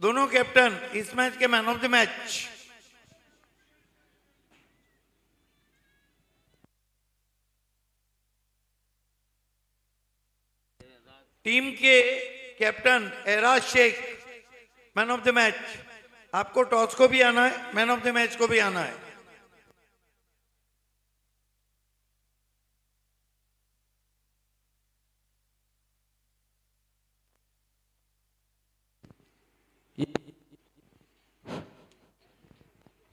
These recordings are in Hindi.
दोनों कैप्टन इस मैच के man of the match. Team के captain Eraj Sheikh man of the match. आपको टॉस को भी आना है, मैन ऑफ द मैच को भी आना है।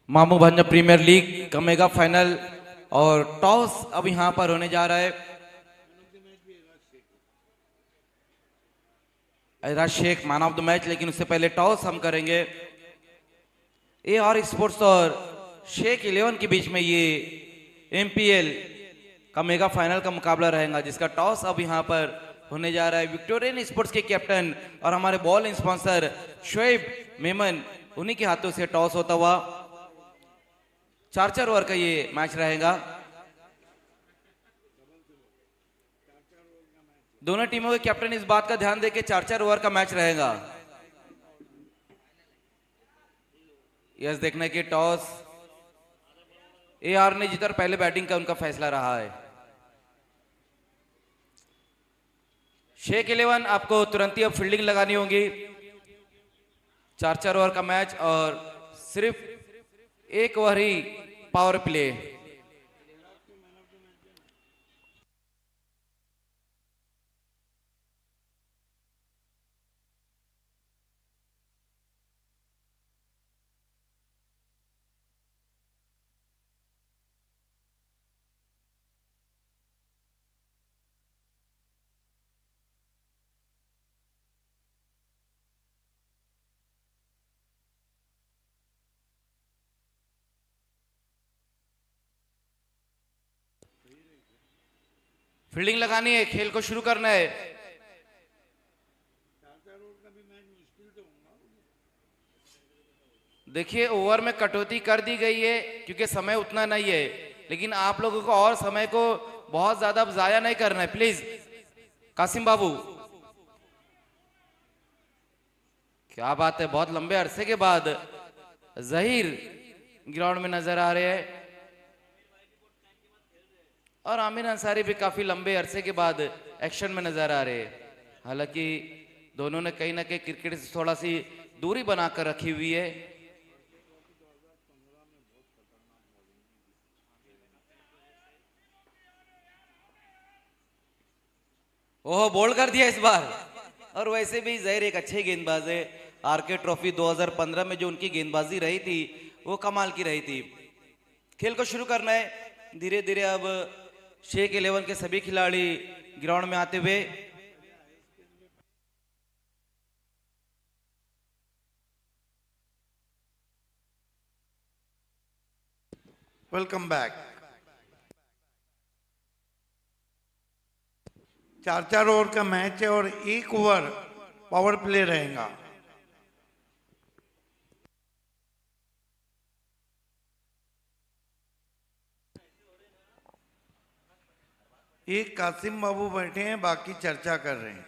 मामू भांजा प्रीमियर लीग का मेगा फाइनल और टॉस अब यहां पर होने जा रहा है। Eraj Sheikh man of the match, लेकिन उससे पहले टॉस हम करेंगे। AR स्पोर्ट्स और शेख 11 के बीच में ये MPL का मेगा फाइनल का मुकाबला रहेगा, जिसका टॉस अब यहां पर होने जा रहा है। विक्टोरियन स्पोर्ट्स के कैप्टन और हमारे बॉल स्पॉन्सर शोएब मेमन, उन्हीं के हाथों से टॉस होता हुआ 4-4 ओवर का ये मैच रहेगा। दोनों टीमों के कैप्टन इस बात का ध्यान देके 4-4 ओवर का मैच रहेगा। यस, देखने के टॉस AR ने जीता और पहले बैटिंग का उनका फैसला रहा है। शेख 11 आपको तुरंत ही अब फील्डिंग लगानी होगी। 4-4 ओवर का मैच और सिर्फ 1 ओवर ही पावर प्ले। फील्डिंग लगानी है, खेल को शुरू करना है। देखिए, ओवर में कटौती कर दी गई है क्योंकि समय उतना नहीं है, लेकिन आप लोगों को और समय को बहुत ज्यादा जाया नहीं करना है। प्लीज कासिम बाबू, क्या बात है, बहुत लंबे अरसे के बाद जहीर ग्राउंड में नजर आ रहे हैं और आमिर अंसारी भी काफी लंबे अरसे के बाद एक्शन में नजर आ रहे हैं। हालांकि दोनों ने कहीं ना कहीं क्रिकेट से थोड़ा सी दूरी बनाकर रखी हुई है। ओह, बोल्ड कर दिया इस बार। और वैसे भी जहीर एक अच्छे गेंदबाज है। RK ट्रॉफी 2015 में जो उनकी गेंदबाजी रही थी वो कमाल की रही थी। खेल को शुरू करना है धीरे धीरे। अब शेख 11 के सभी खिलाड़ी ग्राउंड में आते हुए। Welcome back. 4-4 ओवर का मैच है और 1 ओवर पावर प्ले रहेगा। एक कासिम बाबू बैठे हैं, बाकी चर्चा कर रहे हैं।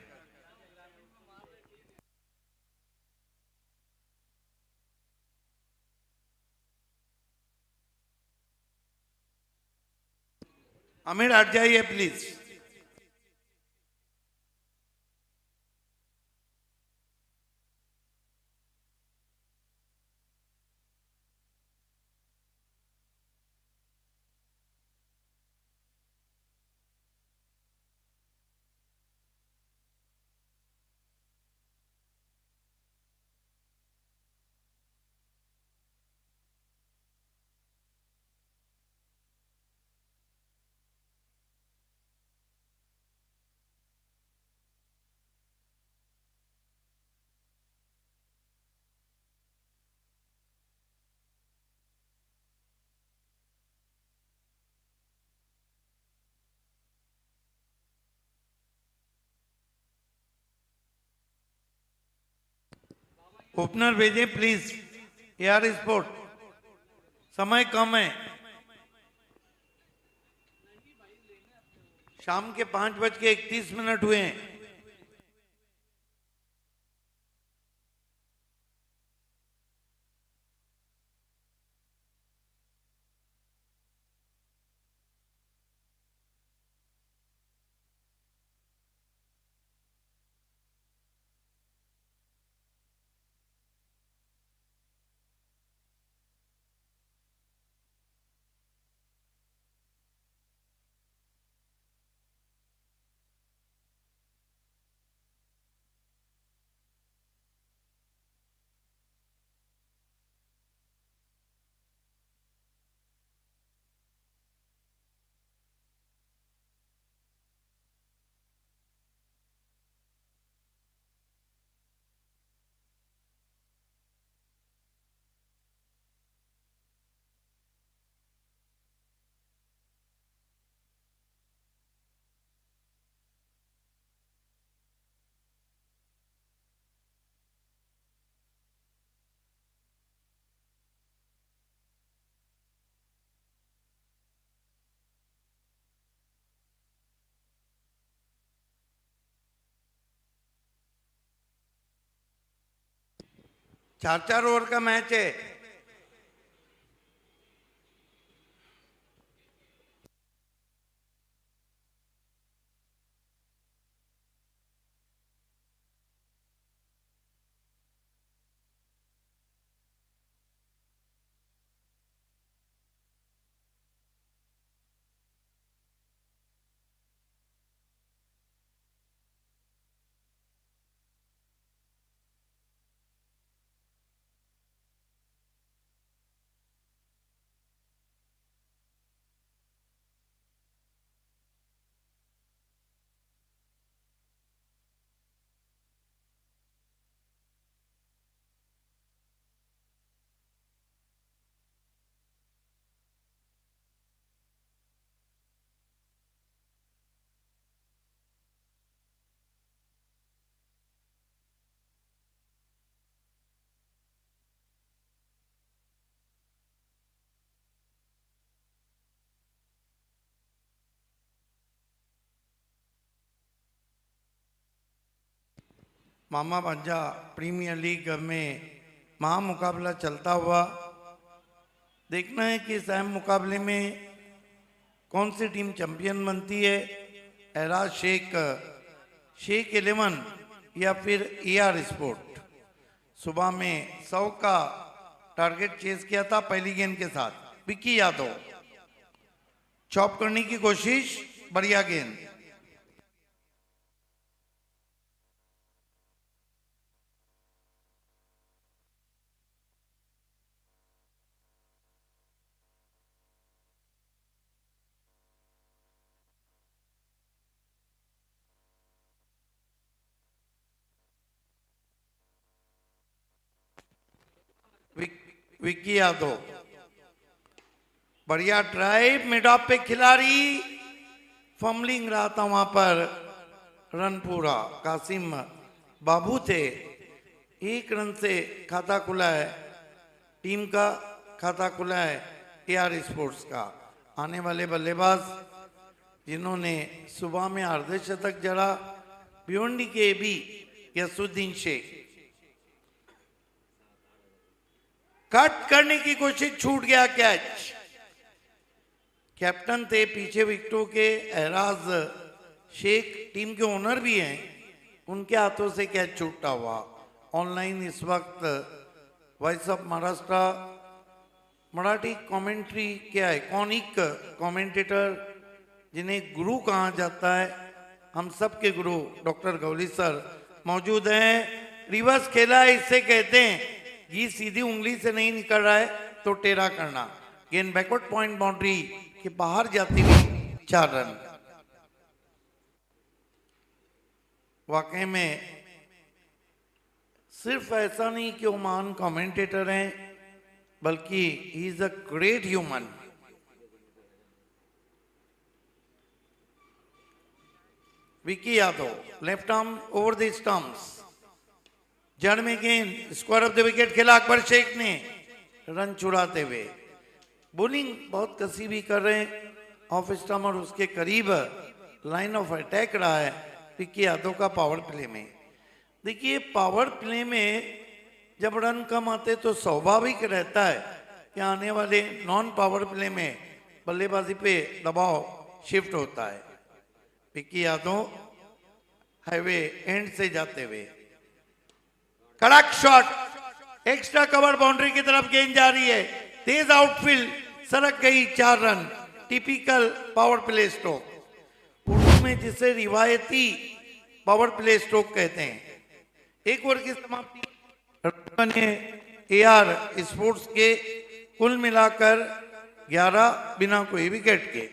आमिर हट जाइए प्लीज। ओपनर भेजें प्लीज। AR स्पोर्ट, समय कम है। शाम के 5:31 हुए हैं। 4 ओवर का मैच है। मामा भांजा प्रीमियर लीग में महामुकाबला चलता हुआ। देखना है कि इस अहम मुकाबले में कौन सी टीम चैंपियन बनती है। एराज शेख, शेख 11 या फिर AR स्पोर्ट। सुबह में 100 का टारगेट चेस किया था पहली गेंद के साथ। विक्की यादव चॉप करने की कोशिश, बढ़िया गेंद। विक्की यादव बढ़िया ड्राइव, मिड ऑफ पे खिलाड़ी फम्बलिंग रहा था वहां पर। रन पूरा, कासिम बाबू थे। 1 रन से खाता खुला है, टीम का खाता खुला है AR स्पोर्ट्स का। आने वाले बल्लेबाज जिन्होंने सुबह में अर्धशतक जड़ा, भिवंडी के भी यसुद्दीन शेख। कट करने की कोशिश, छूट गया कैच। कैप्टन थे पीछे विकेटों के एराज शेख, टीम के ओनर भी हैं, उनके हाथों से कैच छूटा हुआ। ऑनलाइन इस वक्त voice of Maharashtra Marathi commentary क्या है, कॉनिक कमेंटेटर जिन्हें गुरु कहा जाता है, हम सब के गुरु डॉक्टर गौली सर मौजूद हैं। रिवर्स खेला है, इससे कहते हैं घी सीधी उंगली से नहीं निकल रहा है तो टेढ़ा करना। गेंद बैकवर्ड पॉइंट बाउंड्री के बाहर जाती हुई 4 रन। वाकई में सिर्फ ऐसा नहीं कि वो महान कमेंटेटर हैं, बल्कि he is a great human. Vicky Yadav left arm over the stumps, जड़ में गेंद, स्क्वायर ऑफ द विकेट खेला अकबर शेख ने रन चुराते हुए। बॉलिंग बहुत कसी भी कर रहे हैं, ऑफ स्टंप और उसके करीब लाइन ऑफ अटैक रहा है विक्की यादव का पावर प्ले में। देखिए पावर प्ले में जब रन कम आते तो स्वाभाविक रहता है कि आने वाले नॉन पावर प्ले में बल्लेबाजी पे दबाव शिफ्ट होता है। विक्की यादव हाईवे एंड से जाते हुए, कड़क शॉट, एक्स्ट्रा कवर बाउंड्री की तरफ गेंद जा रही है, तेज आउटफील्ड, सरक गई, 4 run. Typical power play stroke, Urdu में जिसे रिवायती पावर प्ले स्ट्रोक कहते हैं। 1 ओवर की समाप्ति बने AR स्पोर्ट्स के कुल मिलाकर 11 बिना कोई विकेट के।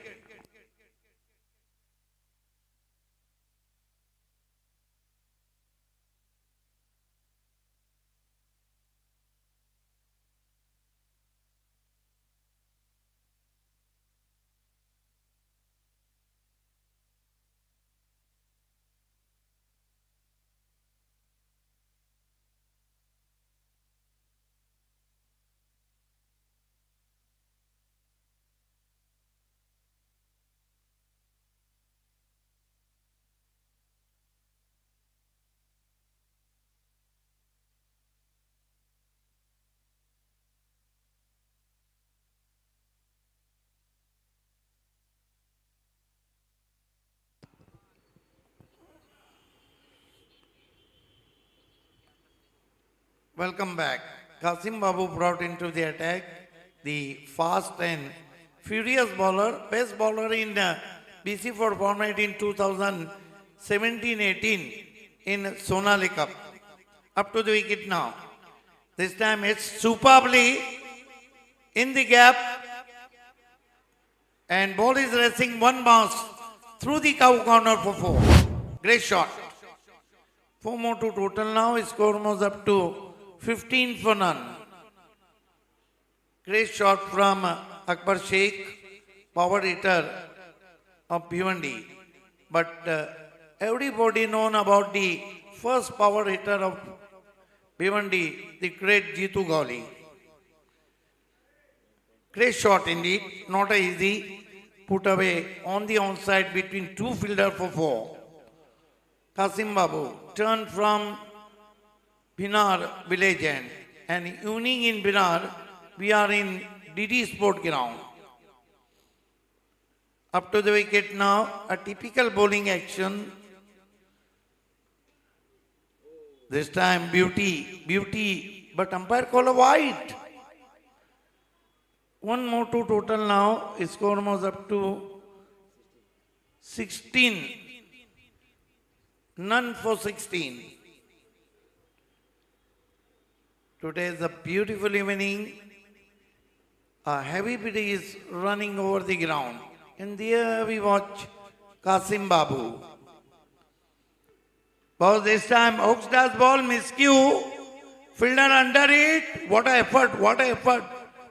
Welcome back. Kasim Babu brought into the attack the fast and furious bowler, best bowler in BC4 format in 2017-18 in Sonali Cup. Up to the wicket now. This time it's superbly in the gap and ball is racing one bounce through the cow corner for four. Great shot. Four more to total now. Score moves up to 15 for none. Great shot from Akbar Sheikh, power hitter of Bhiwandi. But everybody known about the first power hitter of Bhiwandi, the great Jitu Gauli. Great shot indeed, not a easy put away on the onside between two fielder for four. Kasim Babu turned from Binar village end and evening in Binar we are in DD Sport ground. Up to the wicket now, a typical bowling action. This time beauty, but umpire call a wide. One more to total now, score moves up to 16. None for 16. Today is a beautiful evening. A heavy breeze is running over the ground. And there we watch Kasim Babu. But this time Oxda's ball miscue. Fielder under it. What a effort, what a effort.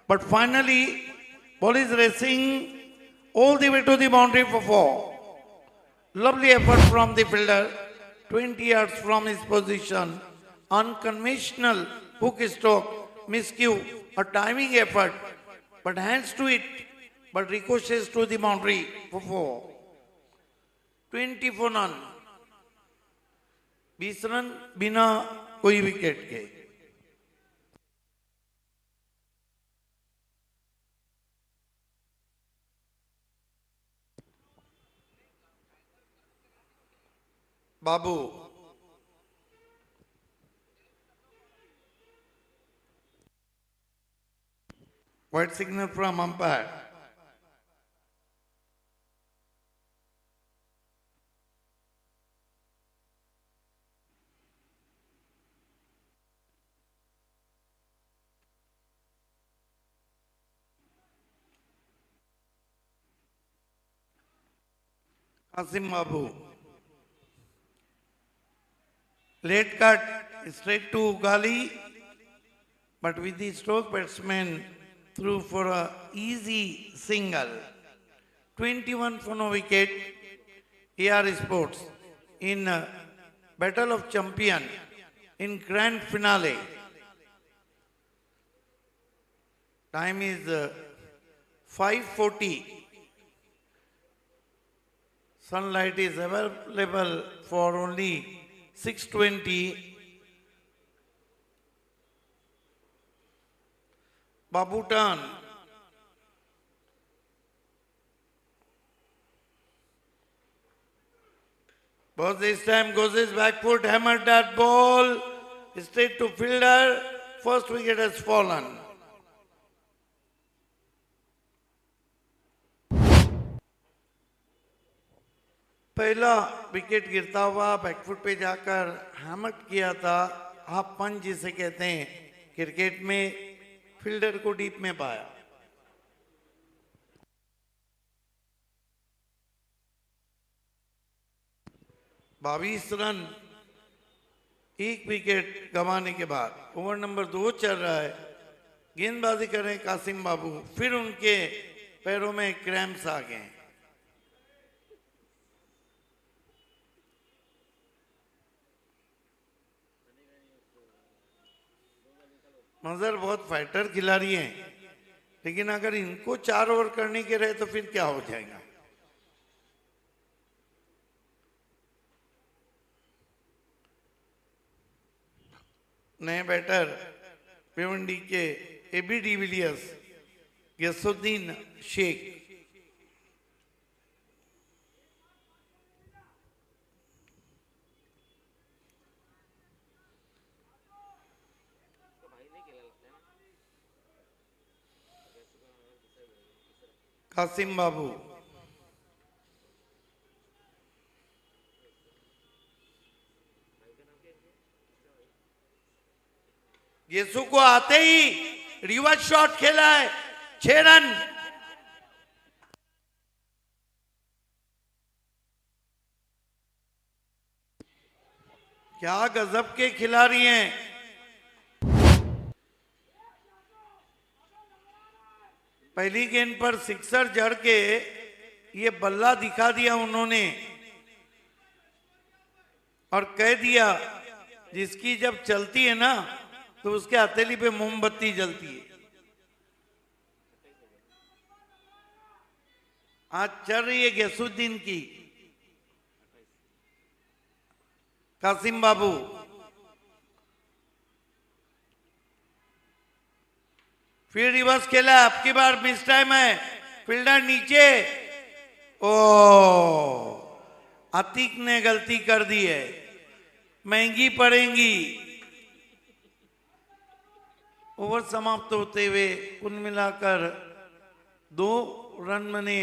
But finally, ball is racing all the way to the boundary for four. Lovely effort from the fielder. 20 yards from his position. Unconventional hook stroke, miscue, a timing effort, but hands to it, but ricochets to the boundary for four. 20 for none. 20 run बिना कोई विकेट के. Babu. White signal from umpire. Kasim Babu. Late cut straight to Gali, but with the stroke batsman threw for a easy single. 21 for no wicket. AR Sports in Battle of Champion in grand finale. Time is 5:40. Sunlight is available for only 6:20. Babu turn. But this time goes his back foot, hammered that ball straight to fielder. First wicket has fallen. पहला विकेट गिरता हुआ बैकफुट पे जाकर हैमट किया था. हाफ पंच जिसे कहते हैं क्रिकेट में, फील्डर को डीप में पाया. बाईस रन एक विकेट गंवाने के बाद ओवर नंबर 2 चल रहा है. गेंदबाजी कर रहे हैं कासिम बाबू, फिर उनके पैरों में क्रैम्प्स आ गए. मजर बहुत फाइटर खिलाड़ी हैं, लेकिन अगर इनको 4 ओवर करने के रहे तो फिर क्या हो जाएगा. नए बैटर भिवंडी के एबी डिविलियर्स गसुद्दीन शेख. कासिम बाबू, गेसु को आते ही रिवर्स शॉट खेला है, 6 रन। क्या गजब के खिलाड़ी हैं। पहली गेंद पर सिक्सर जड़ के ये बल्ला दिखा दिया उन्होंने और कह दिया जिसकी जब चलती है ना तो उसके हथेली पे मोमबत्ती जलती है। आज चल रही है गैसुद्दीन की। कासिम बाबू, फिर रिवर्स खेला, आपकी बार मिस टाइम है, फील्डर नीचे। ओ, अतीक ने गलती कर दी है, महंगी पड़ेगी। ओवर समाप्त होते हुए कुल मिलाकर 2 रन बने,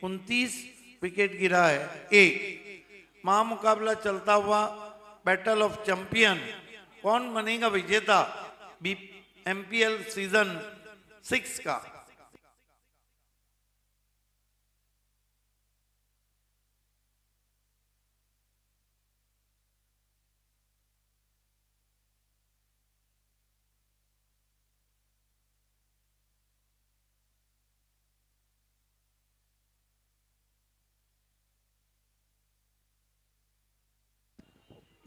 29 विकेट गिरा है। एक महामुकाबला चलता हुआ बैटल ऑफ चैंपियन, कौन बनेगा विजेता एमपीएल सीजन 6 का।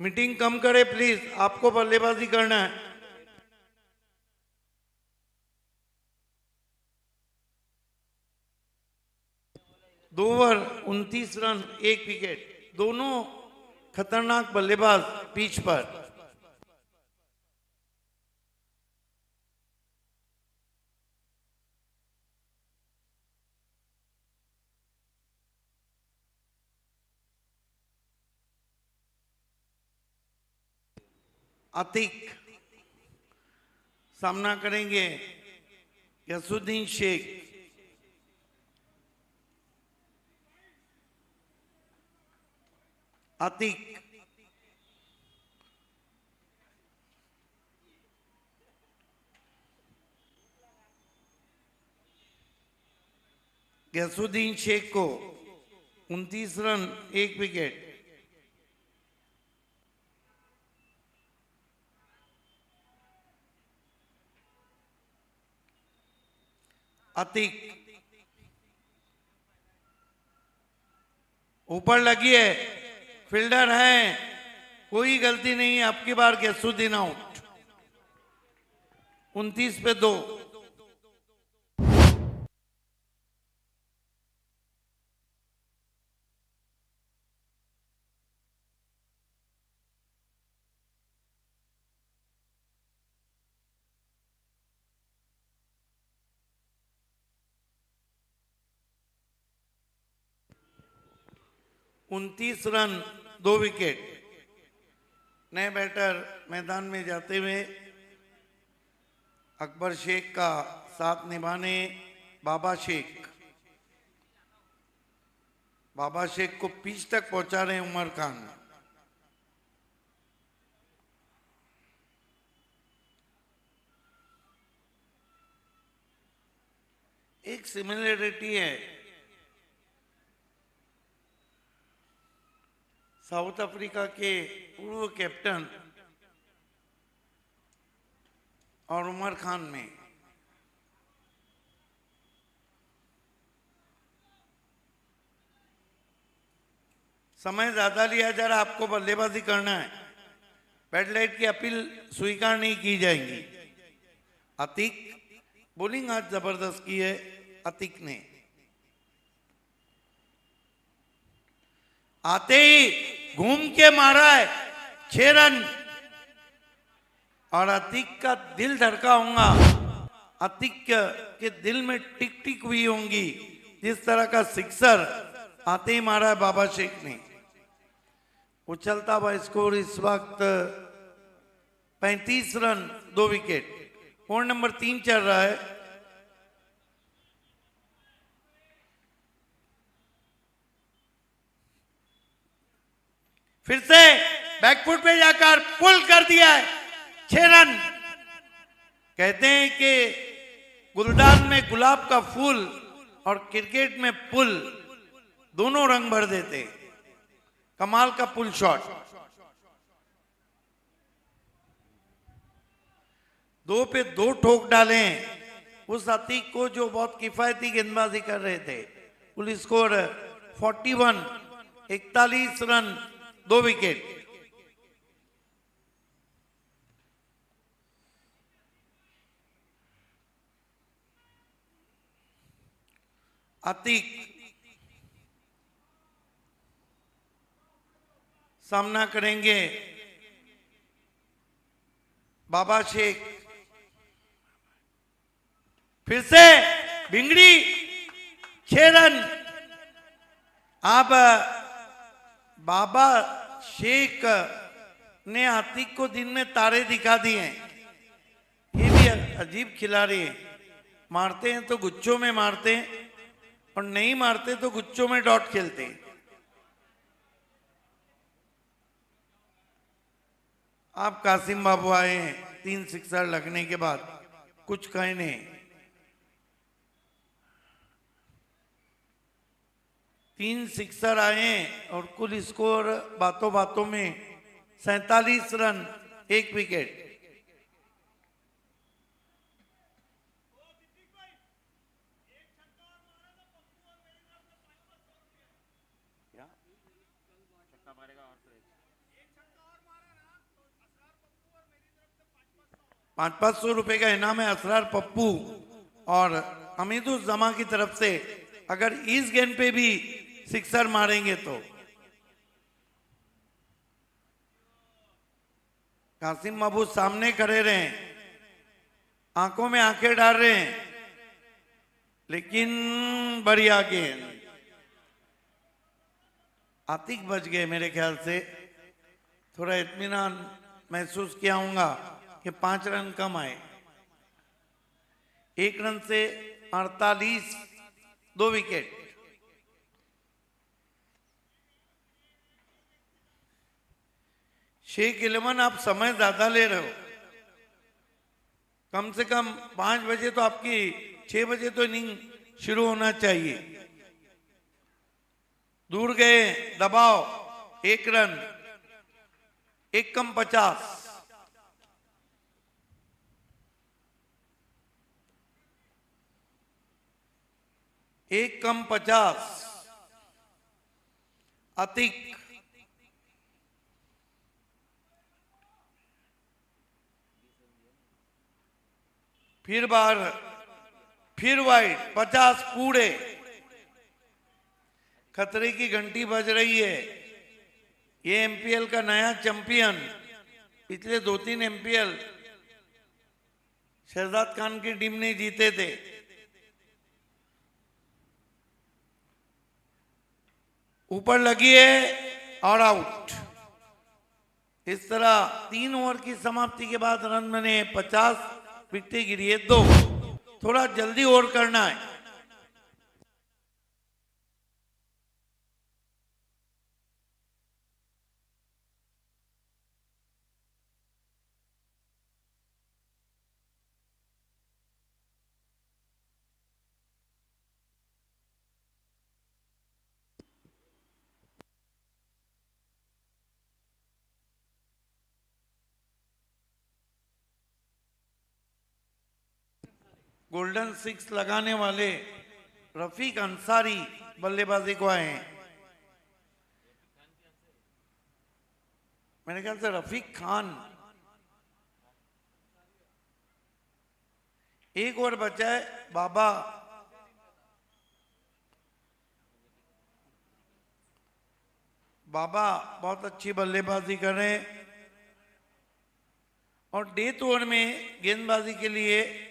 मीटिंग कम करे प्लीज, आपको बल्लेबाजी करना है। दो ओवर 29 रन 1 विकेट, दोनों खतरनाक बल्लेबाज पिच पर। अतीक सामना करेंगे गैसुद्दीन शेख। अतीक, गैसुद्दीन शेख को 29 रन 1 विकेट। अतीक ऊपर लगी है, फील्डर है, कोई गलती नहीं है, आपकी बार गैसुद्दीन आउट। 29 पे 2। उनतीस रन 2 विकेट। नए बैटर मैदान में जाते हुए अकबर शेख का साथ निभाने बाबा शेख। बाबा शेख को पिच तक पहुंचा रहे उमर खान। एक सिमिलरिटी है, साउथ अफ्रीका के पूर्व कैप्टन और उमर खान में। समय ज्यादा लिया जा रहा, आपको बल्लेबाजी करना है। बैड लाइट की अपील स्वीकार नहीं की जाएगी। अतीक बॉलिंग आज जबरदस्त की है अतीक ने। आते ही घूम के मारा है, 6 रन। और अतीक का दिल धड़का होगा, अतीक के दिल में टिक टिक हुई होंगी जिस तरह का सिक्सर आते ही मारा है बाबा शेख ने। उछलता हुआ स्कोर इस वक्त 35 रन 2 विकेट। ओवर नंबर 3 चल रहा है। लगाकर पुल कर दिया है, 6 रन। कहते हैं कि गुलदान में गुलाब का फूल और क्रिकेट में पुल दोनों रंग भर देते। कमाल का पुल शॉट। 2 पे 2 ठोक डाले उस अतीक को जो बहुत किफायती गेंदबाजी कर रहे थे। कुल स्कोर 41, 41 रन, 2 विकेट। अतीक सामना करेंगे बाबा शेख। फिर से भिंगड़ी, 6 रन। अब बाबा शेख ने अतीक को दिन में तारे दिखा दिए हैं। ये भी अजीब खिलाड़ी है, मारते हैं तो गुच्छों में मारते हैं और नहीं मारते तो गुच्छों में डॉट खेलते हैं। आप कासिम बाबू आए हैं 3 सिक्सर लगने के बाद, कुछ कहे नहीं। 3 सिक्सर आए और कुल स्कोर बातों बातों में 47 रन, 1 विकेट। ₹500 का इनाम है असरार पप्पू और हमीदुल जमा की तरफ से। अगर इस गेंद पे भी सिक्सर मारेंगे तो कासिम बाबू सामने खड़े रहे, आंखों में आंखें डाल रहे हैं, लेकिन बढ़िया गेंद। आतिक बच गए मेरे ख्याल से। थोड़ा इत्मीनान महसूस किया होगा कि 5 रन कम आए। 1 रन से 48, 2 विकेट। शेख 11 आप समय ज्यादा ले रहे हो। कम से कम 5 बजे तो आपकी 6 बजे तो इनिंग शुरू होना चाहिए। दूर गए, दबाव, 1 रन, 1 कम 50। एक कम 50। अतिक फिर बार, फिर वाइड, 50 पूरे। खतरे की घंटी बज रही है। ये एमपीएल का नया चैंपियन। पिछले 2-3 एमपीएल शहजाद खान की टीम ने जीते थे। ऊपर लगी है और आउट। इस तरह 3 ओवर की समाप्ति के बाद रन बने 50, विकेटें गिरी है 2। थोड़ा जल्दी ओवर करना है। गोल्डन 6 लगाने वाले रफीक अंसारी बल्लेबाजी को आए हैं। मेरे ख्याल से रफीक खान। 1 ओवर बचा है। बाबा बहुत अच्छी बल्लेबाजी कर रहे हैं और डेथ ओवर में गेंदबाजी के लिए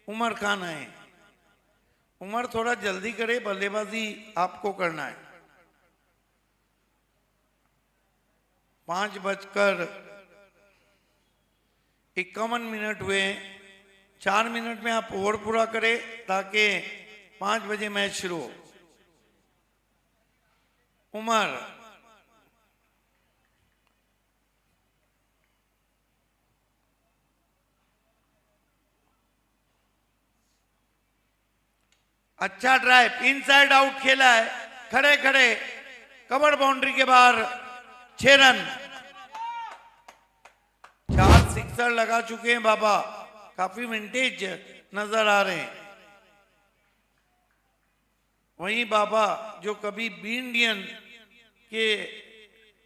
उमर खान आए। उमर थोड़ा जल्दी करे, बल्लेबाजी आपको करना है। 5:51 हुए। 4 मिनट में आप ओवर पूरा करें ताकि 5 बजे मैच शुरू हो। उमर अच्छा ड्राइव, इनसाइड आउट खेला है, खड़े खड़े कवर बाउंड्री के बाहर, 6 रन। 4 सिक्सर लगा चुके हैं बाबा, काफी विंटेज नजर आ रहे हैं। वहीं बाबा जो कभी बी इंडियन के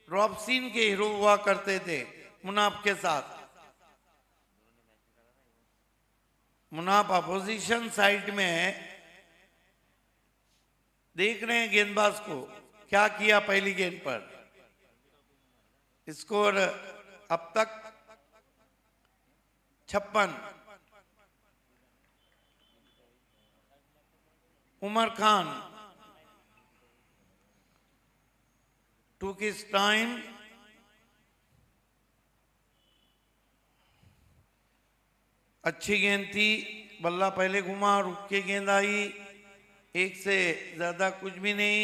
रॉब सीन के हीरो हुआ करते थे मुनाफ के साथ। मुनाफ अपोजिशन साइड में है, देख रहे हैं गेंदबाज को क्या किया पहली गेंद पर। स्कोर अब तक 56। Umar Khan took his time, अच्छी गेंद थी, बल्ला पहले घुमा, रुक के गेंद आई, एक से ज्यादा कुछ भी नहीं।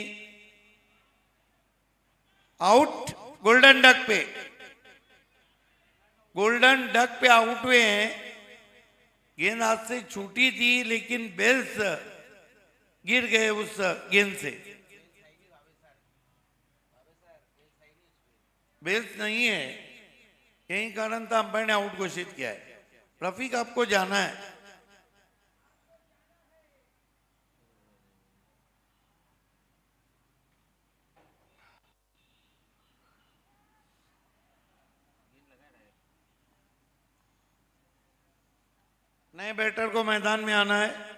आउट, गोल्डन डक पे, गोल्डन डक पे आउट हुए हैं। गेंद हाथ से छूटी थी लेकिन बेल्स गिर गए उस गेंद से। बेल्स नहीं है, यही कारण था अंपायर ने आउट घोषित किया है। रफीक आपको जाना है। नए बैटर को मैदान में आना है।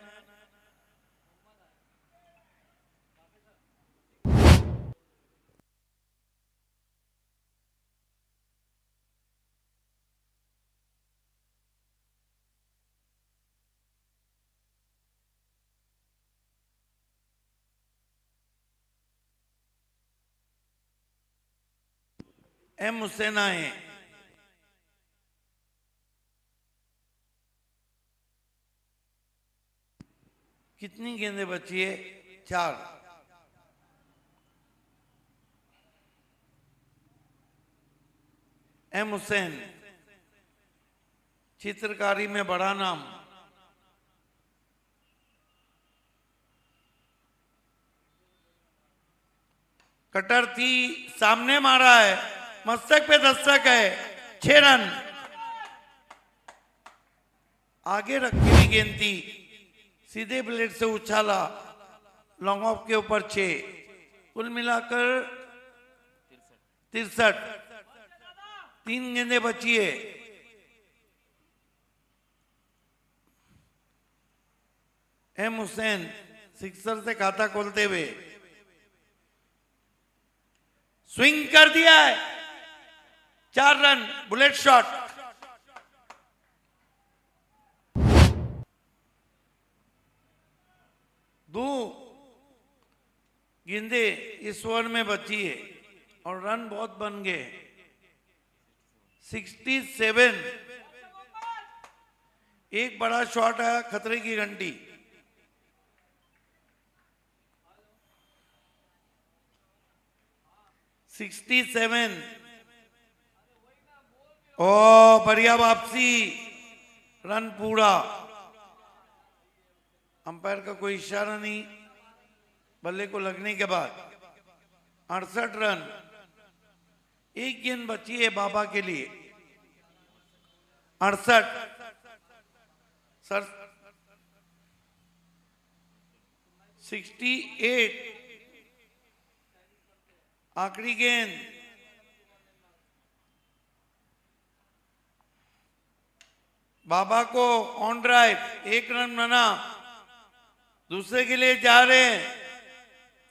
एम हुसैन आए। कितनी गेंदें बची है? 4। एम हुसैन चित्रकारी में बड़ा नाम। कटर थी, सामने मारा है, मस्तक पे दस्तक है, 6 रन। आगे रखी हुई गेंद थी, सीधे ब्लेड से उछाला, लॉन्ग ऑफ के ऊपर 6। कुल मिलाकर 63। 3 गेंदें बची है। एम हुसैन सिक्सर से खाता खोलते हुए स्विंग कर दिया है, 4 रन, बुलेट शॉट। दो गेंदे इस ओवर में बची है और रन बहुत बन गए। 67। एक बड़ा शॉट है, खतरे की घंटी। $67। ओ बढ़िया वापसी, रन पूरा। अंपायर का कोई इशारा नहीं, बल्ले को लगने के बाद 68 रन। एक गेंद बची है बाबा के लिए। 68 सर, 68 आखिरी गेंद। बाबा को ऑन ड्राइव, 1 रन बना, दूसरे के लिए जा रहे हैं,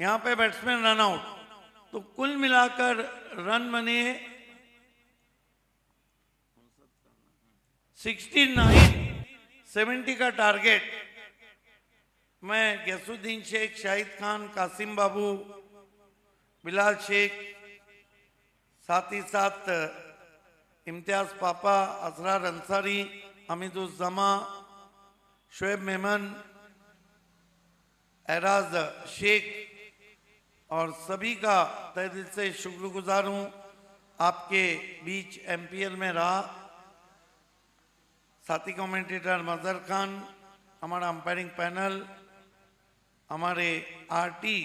यहां पे बैट्समैन रन आउट। तो कुल मिलाकर रन बने 69। 70 का टारगेट। मैं गैसुद्दीन शेख, शाहिद खान, कासिम बाबू, बिलाल शेख, साथ ही साथ इम्तियाज पापा, असरार अंसारी, हमीदुज्जमा, शुएब मेमन, एराज शेख और सभी का तहे दिल से शुक्रगुजार हूँ। आपके बीच एमपीएल में रहा। साथी कमेंटेटर मजहर खान, हमारा अंपायरिंग पैनल, हमारे आरटी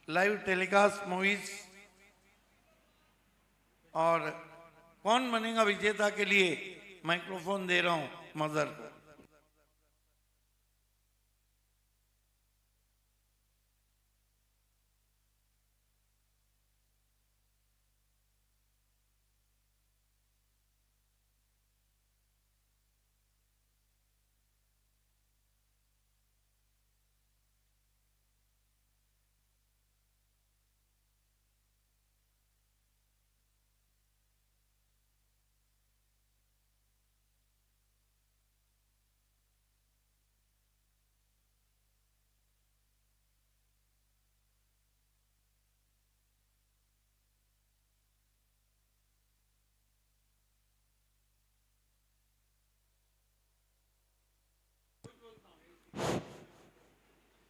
लाइव टेलीकास्ट मूवीज और कौन बनेगा विजेता के लिए माइक्रोफोन दे रहा हूं मदर को।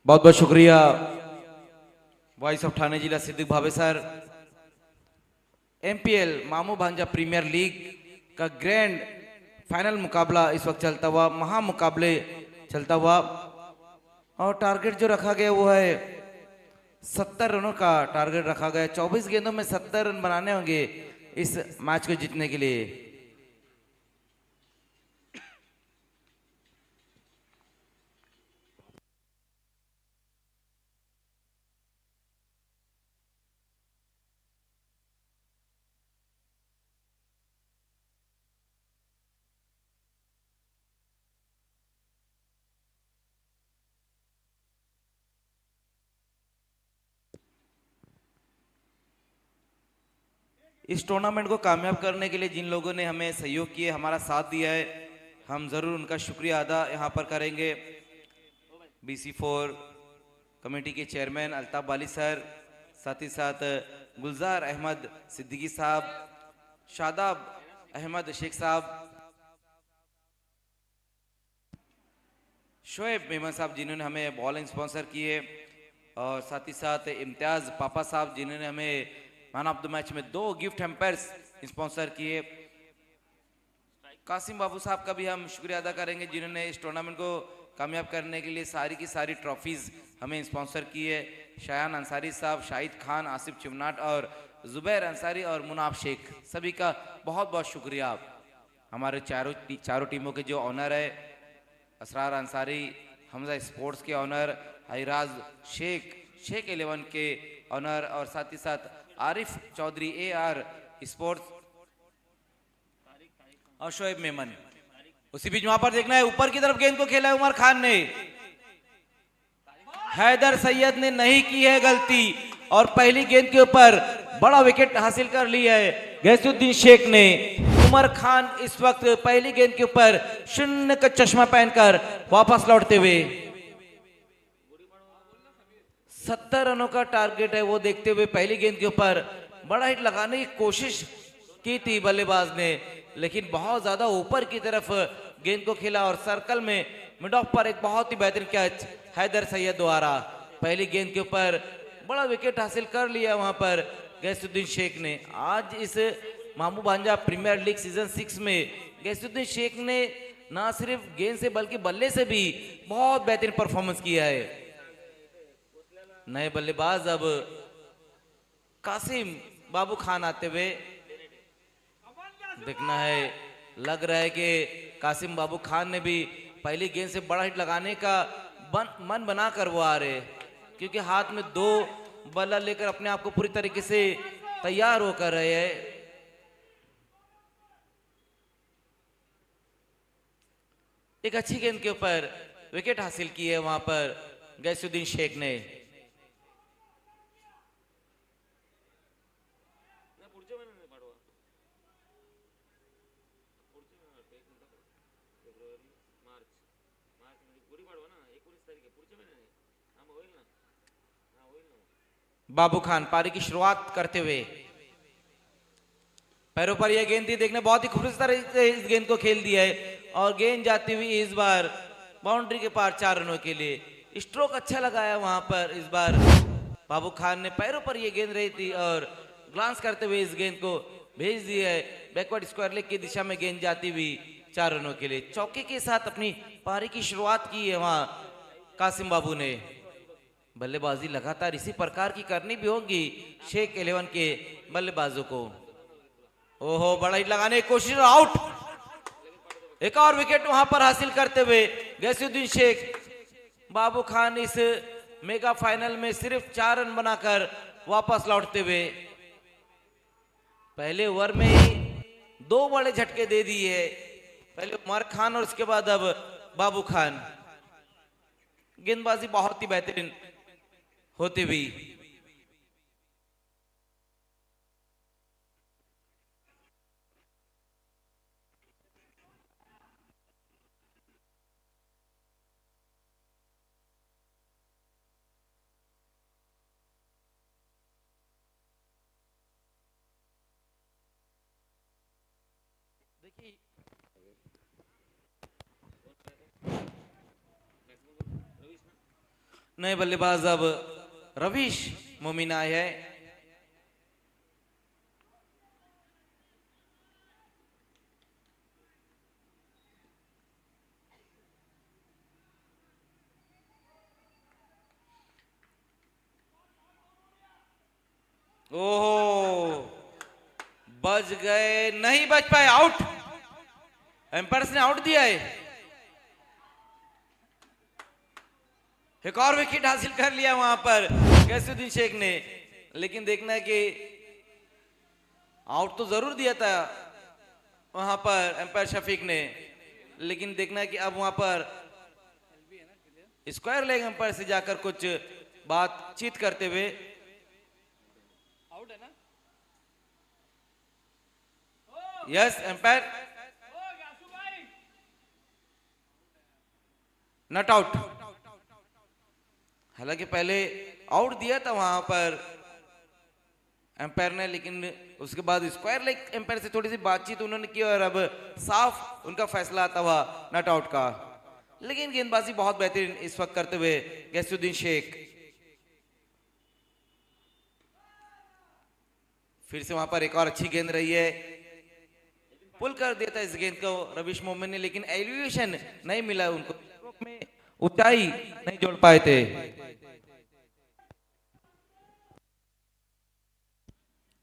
बहुत बहुत शुक्रिया वॉइस ऑफ ठाणे जिला सिद्दीक भावे सर। एमपीएल मामू भांजा प्रीमियर लीग का ग्रैंड फाइनल मुकाबला इस वक्त चलता हुआ, महा मुकाबले चलता हुआ, और टारगेट जो रखा गया वो है 70 रनों का टारगेट रखा गया। 24 गेंदों में 70 रन बनाने होंगे इस मैच को जीतने के लिए। इस टूर्नामेंट को कामयाब करने के लिए जिन लोगों ने हमें सहयोग किए, हमारा साथ दिया है, हम जरूर उनका शुक्रिया अदा यहाँ पर करेंगे। BC4 कमेटी के चेयरमैन अल्ताफ वाली सर, साथ ही साथ गुलजार अहमद सिद्दीकी साहब, शादाब अहमद शेख साहब, शोएब मेमन साहब जिन्होंने हमें बॉलिंग स्पॉन्सर किए, और साथ ही साथ इम्तियाज पापा साहब जिन्होंने हमें मैन ऑफ द मैच में 2 गिफ्ट हैम्पर्स स्पॉन्सर किए। कासिम बाबू साहब का भी हम शुक्रिया अदा करेंगे जिन्होंने इस टूर्नामेंट को कामयाब करने के लिए सारी की सारी ट्रॉफीज हमें स्पॉन्सर की है। शायान अंसारी साहब, शाहिद खान, आसिफ चिमनाट और जुबैर अंसारी और मुनाफ शेख, सभी का बहुत बहुत शुक्रिया। हमारे चारों टीमों के जो ऑनर है, असरार अंसारी हमजा स्पोर्ट्स के ऑनर, हईराज शेख 11 के ऑनर, और साथ ही साथ आरिफ चौधरी AR स्पोर्ट्स और शोएब मेमन। उसी बीच वहां पर देखना है, ऊपर की तरफ गेंद को खेला है उमर खान ने, हैदर सैयद ने नहीं की है गलती, और पहली गेंद के ऊपर बड़ा विकेट हासिल कर लिया है गैसुद्दीन शेख ने। उमर खान इस वक्त पहली गेंद के ऊपर शून्य का चश्मा पहनकर वापस लौटते हुए 70 रनों का टारगेट है वो देखते हुए पहली गेंद के ऊपर बड़ा हिट लगाने की कोशिश की थी बल्लेबाज ने, लेकिन बहुत ज्यादा ऊपर की तरफ गेंद को खेला, और सर्कल में मिड ऑफ पर एक बहुत ही बेहतरीन कैच हैदर सैयद द्वारा पहली गेंद के ऊपर बड़ा विकेट हासिल कर लिया वहां पर गैसुद्दीन शेख ने। आज इस मामू भांजा प्रीमियर लीग सीजन 6 में गैसुद्दीन शेख ने ना सिर्फ गेंद से बल्कि बल्ले से भी बहुत बेहतरीन परफॉर्मेंस किया है। नए बल्लेबाज अब कासिम बाबू खान आते हुए देखना है, लग रहा है कि कासिम बाबू खान ने भी पहली गेंद से बड़ा हिट लगाने का मन बना कर वो आ रहे, क्योंकि हाथ में 2 बल्ला लेकर अपने आप को पूरी तरीके से तैयार होकर रहे हैं। एक अच्छी गेंद के ऊपर विकेट हासिल की है वहां पर गैसुद्दीन शेख ने। बाबू खान पारी की शुरुआत करते हुए पैरों पर यह गेंद थी, देखने बहुत ही खूबसूरत तरह से इस गेंद को खेल दिया है, और गेंद जाती हुई इस बार बाउंड्री के पार 4 रनों के लिए। स्ट्रोक अच्छा लगाया वहां पर इस बार बाबू खान ने, पैरों पर यह गेंद रही थी और ग्लांस करते हुए इस गेंद को भेज दिया है बैकवर्ड स्क्वायर लेग की दिशा में, गेंद जाती हुई 4 रनों के लिए। चौके के साथ अपनी पारी की शुरुआत की है वहां कासिम बाबू ने। बल्लेबाजी लगातार इसी प्रकार की करनी भी होगी शेख 11 के बल्लेबाजों को। ओहो, बड़ा हिट लगाने की कोशिश, आउट। एक और विकेट वहां पर हासिल करते हुए गैसुद्दीन शेख। बाबू खान इस मेगा फाइनल में सिर्फ 4 रन बनाकर वापस लौटते हुए पहले ओवर में ही 2 बड़े झटके दे दिए, पहले उमर खान और उसके बाद अब बाबू खान। गेंदबाजी बहुत ही बेहतरीन होती हुई। नए बल्लेबाज अब रवीश मोमिन आए हैं। ओहो, बच गए, नहीं बच पाए, आउट। एम्पायर्स ने आउट दिया है। एक और विकेट हासिल कर लिया वहां पर गैसुद्दीन शेख ने, लेकिन देखना है कि आउट तो जरूर दिया था वहां पर एम्पायर शफीक ने, लेकिन देखना है कि अब वहां पर स्क्वायर लेग एम्पायर से जाकर कुछ बातचीत करते हुए। आउट है ना? Yes, umpire not out. हालांकि पहले आउट दिया था वहां पर एम्पायर ने, लेकिन उसके बाद स्क्वायर लेग एम्पायर से थोड़ी सी बातचीत उन्होंने की और अब साफ उनका फैसला आता हुआ नॉट आउट का। लेकिन गेंदबाजी बहुत बेहतरीन इस वक्त करते हुए गैसुद्दीन शेख। फिर से वहां पर एक और अच्छी गेंद रही है, पुल कर दिया था इस गेंद को रवीश मोमिन ने, लेकिन एलिवेशन नहीं मिला उनको, में ऊंचाई नहीं जोड़ पाए थे।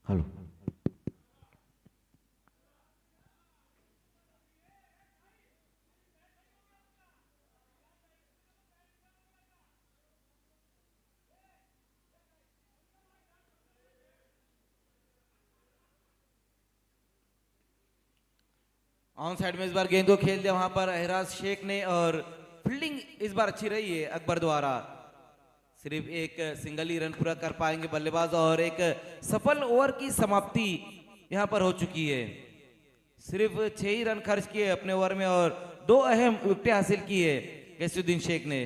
हेलो, ऑन साइड में इस बार गेंद को खेल दिया वहां पर एहराज शेख ने, और फील्डिंग इस बार अच्छी रही है अकबर द्वारा। सिर्फ एक सिंगल ही रन पूरा कर पाएंगे बल्लेबाज, और एक सफल ओवर की समाप्ति यहां पर हो चुकी है। सिर्फ 6 ही रन खर्च किए अपने ओवर में और 2 अहम विकेटें हासिल की है गैसुद्दीन शेख ने,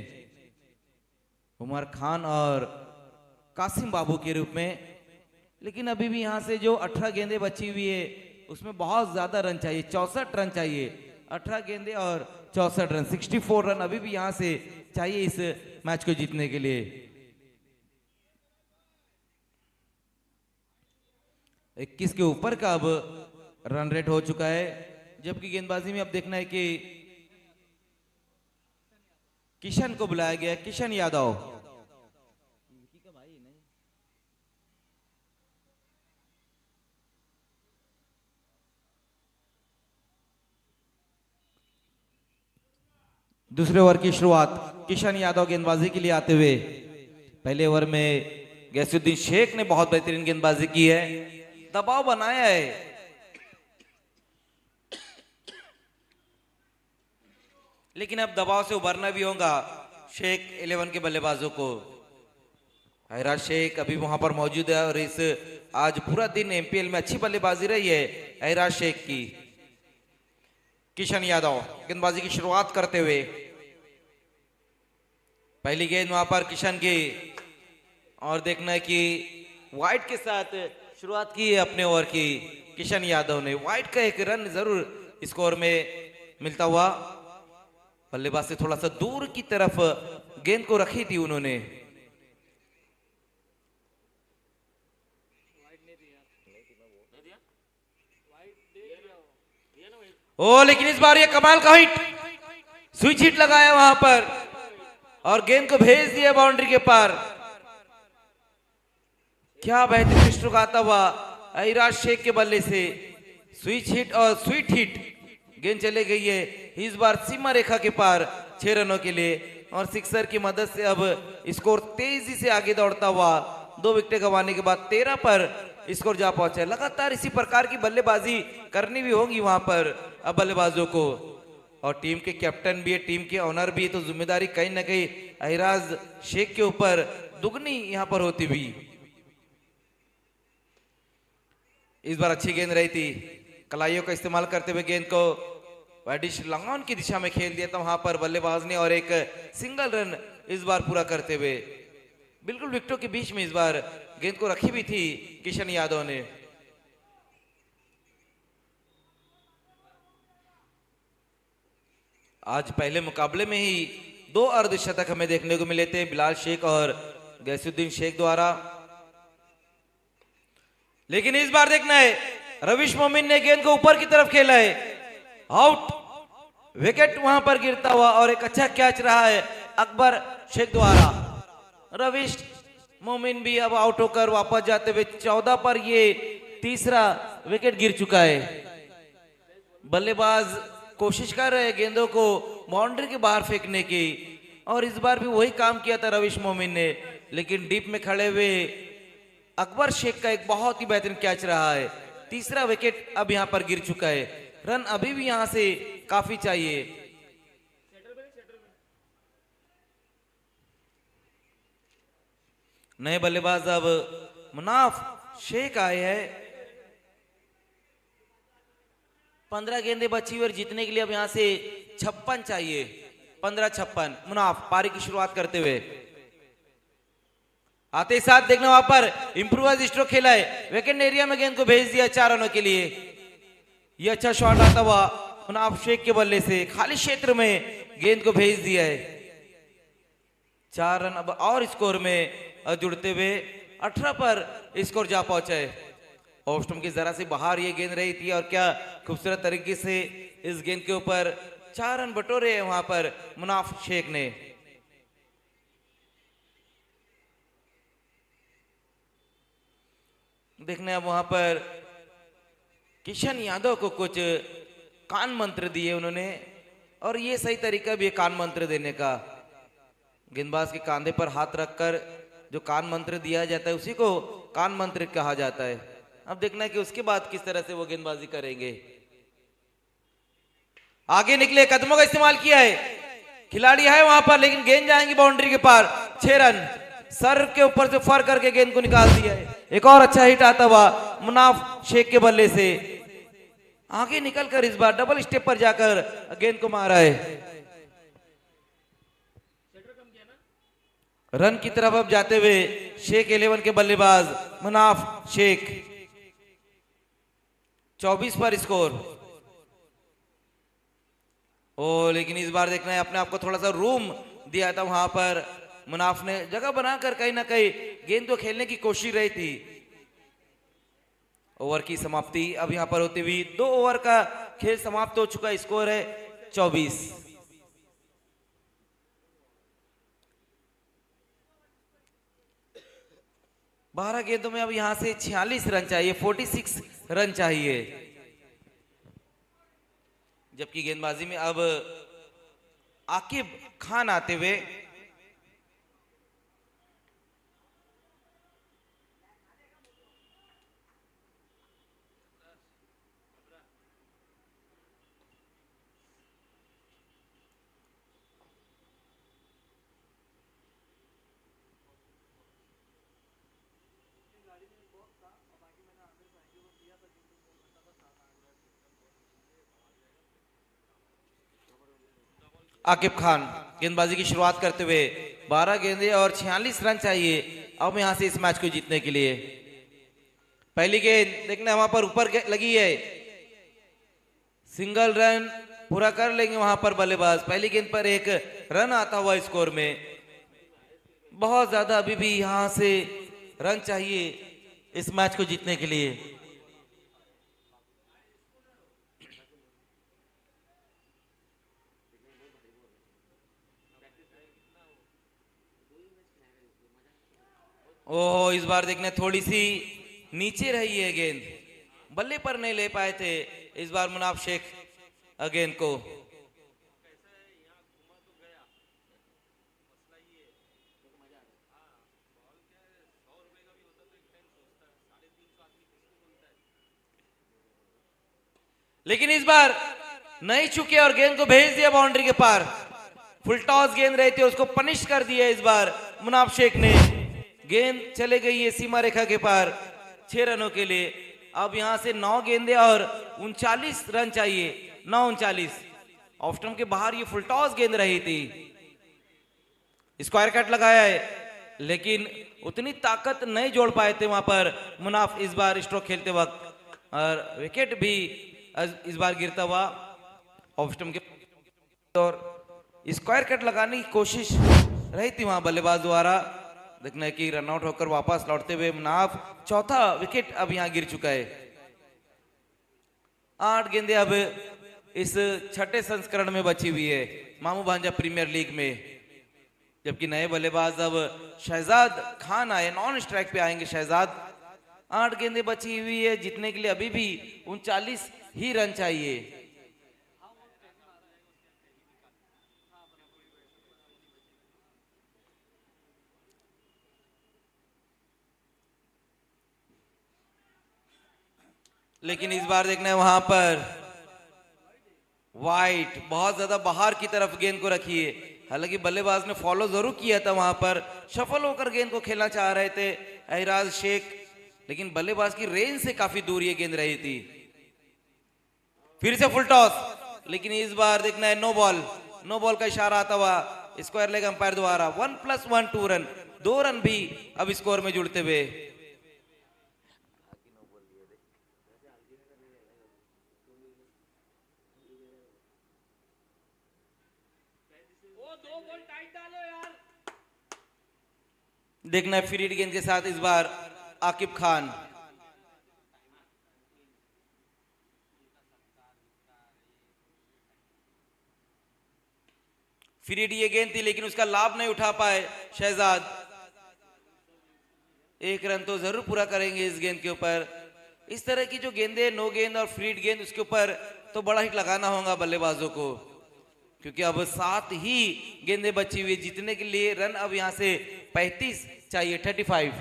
उमर खान और कासिम बाबू के रूप में। लेकिन अभी भी यहां से जो 18 गेंदें बची हुई है उसमें बहुत ज्यादा रन चाहिए, 64 रन चाहिए। 18 गेंदें और 64 रन, 64 रन अभी भी यहां से चाहिए इस मैच को जीतने के लिए। 21 के ऊपर का अब रन रेट हो चुका है, जबकि गेंदबाजी में अब देखना है कि किशन को बुलाया गया है, किशन यादव। दूसरे ओवर की शुरुआत किशन यादव गेंदबाजी के लिए आते हुए। पहले ओवर में गैसुद्दीन शेख ने बहुत बेहतरीन गेंदबाजी की है, दबाव बनाया है, लेकिन अब दबाव से उभरना भी होगा शेख 11 के बल्लेबाजों को। हैराज शेख अभी वहां पर मौजूद है और इस आज पूरा दिन एमपीएल में अच्छी बल्लेबाजी रही है हैराज शेख की। किशन यादव गेंदबाजी की शुरुआत करते हुए, पहली गेंद वहां पर किशन की, और देखना है कि वाइड के साथ शुरुआत की है अपने ओवर की किशन यादव ने। वाइड का एक रन जरूर स्कोर में मिलता हुआ, बल्लेबाज से थोड़ा सा दूर की तरफ गेंद को रखी थी उन्होंने। ओ, लेकिन इस बार ये कमाल का हिट, स्विच हिट लगाया वहां पर और गेंद को भेज दिया बाउंड्री के पार। क्या बेहतरीन स्ट्रोक आता हुआ ऐराज शेख के बल्ले से स्विच हिट और स्वीट हिट गेंद चले गई है इस बार सीमा रेखा के पार 6 रनों के लिए और सिक्सर की मदद से अब स्कोर तेजी से आगे दौड़ता हुआ 2 विकेट गंवाने के बाद 13 पर स्कोर जा पहुंचा है। लगातार इसी प्रकार की बल्लेबाजी करनी भी होगी वहां पर अब बल्लेबाजों को, और टीम के कैप्टन भी है, टीम के ऑनर भी है, तो जिम्मेदारी कहीं ना कहीं ऐराज शेख के ऊपर दुगनी यहां पर होती हुई। इस बार अच्छी गेंद रही थी, कलाइयों का इस्तेमाल करते हुए गेंद को वाइडिश लॉन्ग की दिशा में खेल दिया था वहां पर बल्लेबाज ने, और एक सिंगल रन इस बार पूरा करते हुए बिल्कुल विकेटों के बीच में इस बार गेंद को रखी भी थी किशन यादव ने। आज पहले मुकाबले में ही 2 अर्धशतक हमें देखने को मिले थे बिलाल शेख और गैसुद्दीन शेख द्वारा, लेकिन इस बार देखना है रविश मोमिन ने गेंद को ऊपर की तरफ खेला है, आउट विकेट वहां पर गिरता हुआ, और एक अच्छा कैच रहा है अकबर शेख द्वारा। रविश मोमिन भी अब आउट होकर वापस जाते हुए 14 पर ये तीसरा विकेट गिर चुका है। बल्लेबाज कोशिश कर रहे हैं गेंदों को बाउंड्री के बाहर फेंकने की, और इस बार भी वही काम किया था रविश मोमिन ने, लेकिन डीप में खड़े हुए अकबर शेख का एक बहुत ही बेहतरीन कैच रहा है। तीसरा विकेट अब यहां पर गिर चुका है, रन अभी भी यहां से काफी चाहिए। नए बल्लेबाज अब मुनाफ शेख आए हैं। 15 गेंदें बची हुई और जीतने के लिए अब यहां से 56 चाहिए, 15-56। मुनाफ पारी की शुरुआत करते हुए आते ही साथ देखना वहां पर इंप्रूवाइज स्ट्रोक खेला है, विकेट एरिया में गेंद को भेज दिया 4 रनों के लिए। यह अच्छा शॉट आता हुआ मुनाफ शेख के बल्ले से खाली क्षेत्र में गेंद को भेज दिया है। 4 रन अब और स्कोर में जुड़ते हुए 18 पर स्कोर जा पहुंचा है। ऑफ स्टंप की जरा से बाहर ये गेंद रही थी, और क्या खूबसूरत तरीके से इस गेंद के ऊपर 4 रन बटोरे हैं वहां पर मुनाफ शेख ने। देखने अब वहां पर किशन यादव को कुछ कान मंत्र दिए उन्होंने, और ये सही तरीका भी है कान मंत्र देने का। गेंदबाज के कांधे पर हाथ रखकर जो कान मंत्र दिया जाता है उसी को कान मंत्र कहा जाता है। अब देखना है कि उसके बाद किस तरह से वो गेंदबाजी करेंगे। आगे निकले, कदमों का इस्तेमाल किया है, खिलाड़ी है वहां पर, लेकिन गेंद जाएंगी बाउंड्री के पार। 6 रन सर के ऊपर से फर करके गेंद को निकाल दिया है। एक और अच्छा हिट आता हुआ मुनाफ शेख के बल्ले से, आगे निकलकर इस बार डबल स्टेप पर जाकर गेंद को मारा है। रन की तरफ अब जाते हुए शेख 11 के बल्लेबाज मुनाफ शेख, 24 पर स्कोर। ओ लेकिन इस बार देखना है अपने आप को थोड़ा सा रूम दिया था वहां पर मुनाफ ने, जगह बनाकर कहीं ना कहीं गेंद को खेलने की कोशिश रही थी। ओवर की समाप्ति अब यहां पर होती हुई 2 ओवर का खेल समाप्त हो चुका, स्कोर है 24। बारह गेंदों में अब यहां से 46 रन चाहिए, 46 रन चाहिए। जबकि गेंदबाजी में अब आकिब खान आते हुए आकिब खान गेंदबाजी की शुरुआत करते हुए 12 गेंदें और 46 रन चाहिए अब यहां से इस मैच को जीतने के लिए। पहली गेंद देखना वहां पर ऊपर लगी है, सिंगल रन पूरा कर लेंगे वहां पर बल्लेबाज। पहली गेंद पर एक रन आता हुआ स्कोर में, बहुत ज्यादा अभी भी यहां से रन चाहिए इस मैच को जीतने के लिए। ओहो, इस बार देखने थोड़ी सी नीचे रही है गेंद, बल्ले पर नहीं ले पाए थे इस बार मुनाफ शेख गेंद को। लेकिन इस बार नहीं चुके और गेंद को भेज दिया बाउंड्री के पार। फुल टॉस गेंद रही थी, उसको पनिश कर दिया इस बार मुनाफ शेख ने। गेंद चले गई है सीमा रेखा के पार 6 रनों के लिए। अब यहां से 9 गेंदे और 39 रन चाहिए, 9-39। ऑफ स्टंप के बाहर ये फुल टॉस गेंद रही थी, स्क्वायर कट लगाया है, लेकिन उतनी ताकत नहीं जोड़ पाए थे वहां पर मुनाफ इस बार स्ट्रोक खेलते वक्त। और विकेट भी इस बार गिरता हुआ ऑफ स्टंप के, और स्क्वायर कट लगाने की कोशिश रही थी वहां बल्लेबाज द्वारा। देखना है कि रनआउट होकर वापस लौटते हुए मुनाफ, चौथा विकेट अब यहां गिर चुका है। 8 गेंदें अब इस छठे संस्करण में बची हुई है मामू भांजा प्रीमियर लीग में, जबकि नए बल्लेबाज अब शहजाद खान आए, नॉन स्ट्राइक पे आएंगे शहजाद। 8 गेंदें बची हुई है, जीतने के लिए अभी भी 39 ही रन चाहिए। लेकिन इस बार देखना है वहां पर वाइट बहुत ज्यादा बाहर की तरफ गेंद को रखी है। हालांकि बल्लेबाज ने फॉलो जरूर किया था वहां पर, सफल होकर गेंद को खेलना चाह रहे थे एहराज शेख, लेकिन बल्लेबाज की रेंज से काफी दूर ये गेंद रही थी। फिर से फुल टॉस, लेकिन इस बार देखना है नो बॉल। नो बॉल का इशारा आता हुआ स्क्वायर लेग अंपायर द्वारा। 1+1 2 रन, 2 रन भी अब स्कोर में जुड़ते हुए। देखना है फ्री गेंद के साथ इस बार आकिब खान। फ्री ये गेंद थी, लेकिन उसका लाभ नहीं उठा पाए शहजाद। 1 रन तो जरूर पूरा करेंगे इस गेंद के ऊपर। इस तरह की जो गेंदे, नो गेंद और फ्री गेंद, उसके ऊपर तो बड़ा हिट लगाना होगा बल्लेबाजों को, क्योंकि अब 7 ही गेंदें बची हुई। जीतने के लिए रन अब यहां से 35 चाहिए, 35।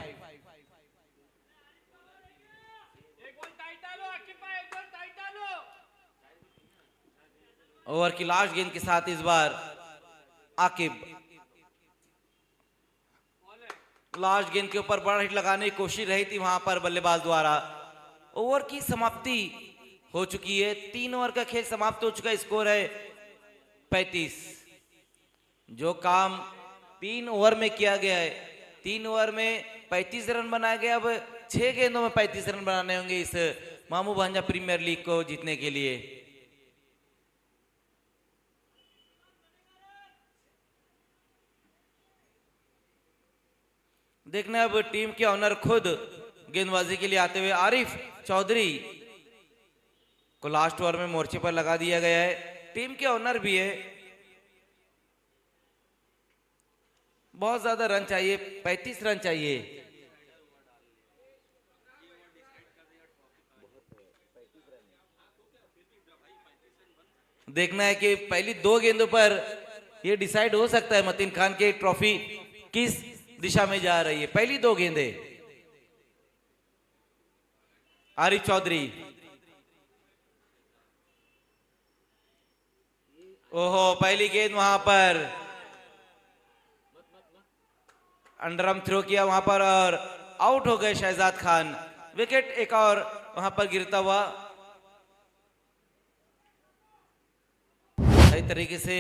ओवर की लास्ट गेंद के साथ इस बार आकिब, लास्ट गेंद के ऊपर बड़ा हिट लगाने की कोशिश रही थी वहां पर बल्लेबाज द्वारा। ओवर की समाप्ति हो चुकी है, 3 ओवर का खेल समाप्त हो चुका है। स्कोर है 35। जो काम 3 ओवर में किया गया है, 3 ओवर में 35 रन बनाए गए, अब 6 गेंदों में 35 रन बनाने होंगे इस मामू भांजा प्रीमियर लीग को जीतने के लिए। देखना अब टीम के ऑनर खुद गेंदबाजी के लिए आते हुए। आरिफ चौधरी को लास्ट ओवर में मोर्चे पर लगा दिया गया है, टीम के ऑनर भी है। बहुत ज्यादा रन चाहिए, 35 रन चाहिए। देखना है कि पहली 2 गेंदों पर यह डिसाइड हो सकता है मतीन खान की ट्रॉफी किस दिशा में जा रही है। पहली 2 गेंदें आरिफ चौधरी, ओहो पहली गेंद वहां पर अंडरआर्म थ्रो किया वहां पर और आउट हो गए शहजाद खान। विकेट एक और वहां पर गिरता हुआ। सही तरीके से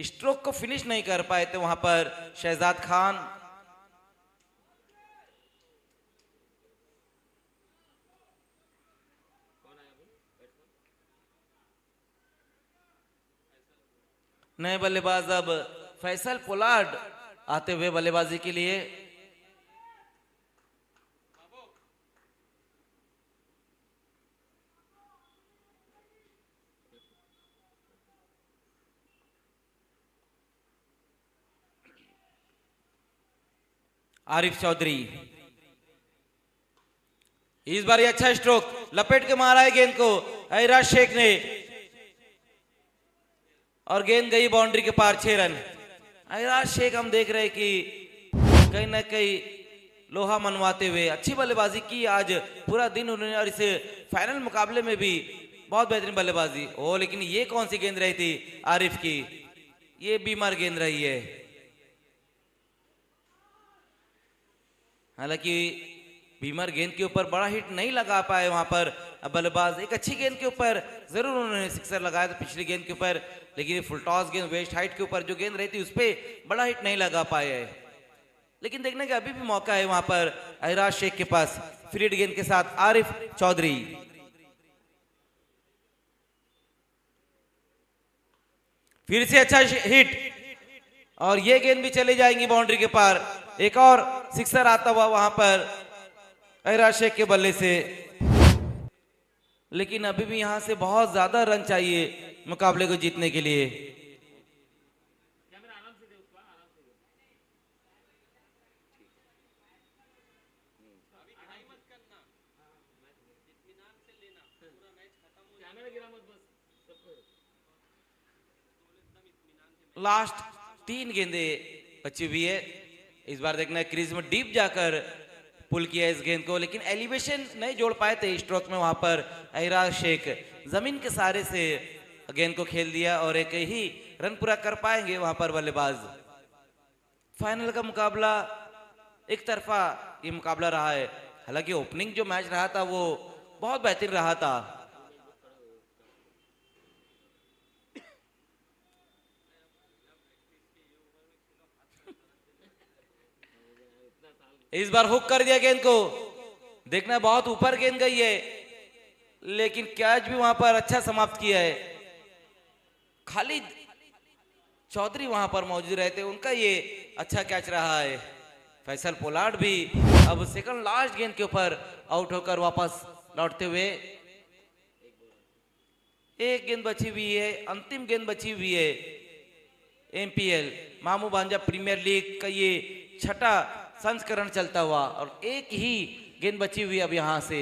स्ट्रोक को फिनिश नहीं कर पाए थे वहां पर शहजाद खान। नए बल्लेबाज अब फैसल पोलार्ड आते हुए बल्लेबाजी के लिए। आरिफ चौधरी, इस बार ये अच्छा स्ट्रोक लपेट के मारा है गेंद को ऐराज शेख ने और गेंद गई बाउंड्री के पार 6 रन। ऐराज शेख हम देख रहे हैं कि कहीं ना कहीं लोहा मनवाते हुए अच्छी बल्लेबाजी की आज पूरा दिन उन्होंने, और इस फाइनल मुकाबले में भी बहुत बेहतरीन बल्लेबाजी। ओ लेकिन ये कौन सी गेंद रही थी आरिफ की, ये बीमार गेंद रही है। हालांकि बीमार गेंद के ऊपर बड़ा हिट नहीं लगा पाए वहां पर बल्लेबाज। एक अच्छी गेंद के ऊपर जरूर उन्होंने सिक्सर लगाया था पिछली गेंद के ऊपर, लेकिन ये फुल टॉस गेंद वेस्ट हाइट के ऊपर जो गेंद रही थी उस पर बड़ा हिट नहीं लगा पाए है। लेकिन देखने का अभी भी मौका है वहां पर ऐराज शेख के पास। फ्रीड गेंद के साथ आरिफ चौधरी, फिर से अच्छा हिट और ये गेंद भी चली जाएंगी बाउंड्री के पार। एक और सिक्सर आता हुआ वहां पर ऐराज शेख के बल्ले से, लेकिन अभी भी यहां से बहुत ज्यादा रन चाहिए मुकाबले को जीतने के लिए। लास्ट 3 गेंदे बची हुई है। इस बार देखना है क्रीज में डीप जाकर पुल किया इस गेंद को, लेकिन एलिवेशन नहीं जोड़ पाए थे स्ट्रोक में वहां पर ऐराज शेख। जमीन के सहारे से गेंद को खेल दिया और एक ही रन पूरा कर पाएंगे वहां पर बल्लेबाज। फाइनल का मुकाबला एक तरफा ये मुकाबला रहा है। हालांकि ओपनिंग जो मैच रहा था वो बहुत बेहतरीन रहा था। इस बार हुक कर दिया गेंद को, देखना बहुत ऊपर गेंद गई है, लेकिन कैच भी वहां पर अच्छा समाप्त किया है। खालिद चौधरी वहां पर मौजूद रहते, उनका ये अच्छा कैच रहा है। फैसल पोलार्ड भी अब सेकंड लास्ट गेंद के ऊपर आउट होकर वापस लौटते हुए। एक गेंद बची हुई है, अंतिम गेंद बची हुई है। एमपीएल मामू भांजा प्रीमियर लीग का ये 6ठा संस्करण चलता हुआ और एक ही गेंद बची हुई अब यहां से।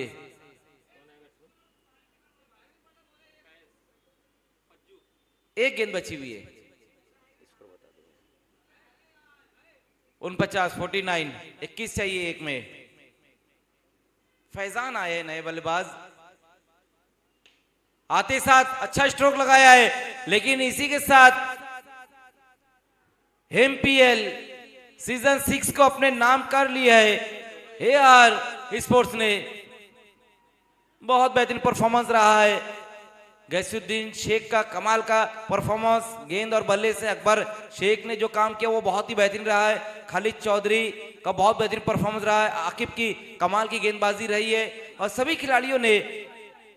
एक गेंद बची हुई है। 49 21 चाहिए एक में। फैजान आए नए बल्लेबाज, आते साथ अच्छा स्ट्रोक लगाया है, लेकिन इसी के साथ एमपीएल सीजन 6 को अपने नाम कर लिया है। एआर स्पोर्ट्स ने बहुत बेहतरीन परफॉर्मेंस रहा है। गैसुद्दीन शेख का कमाल का परफॉर्मेंस, गेंद और बल्ले से अकबर शेख ने जो काम किया वो बहुत ही बेहतरीन रहा है। खालिद चौधरी का बहुत बेहतरीन परफॉर्मेंस रहा है। आकिब की कमाल की गेंदबाजी रही है और सभी खिलाड़ियों ने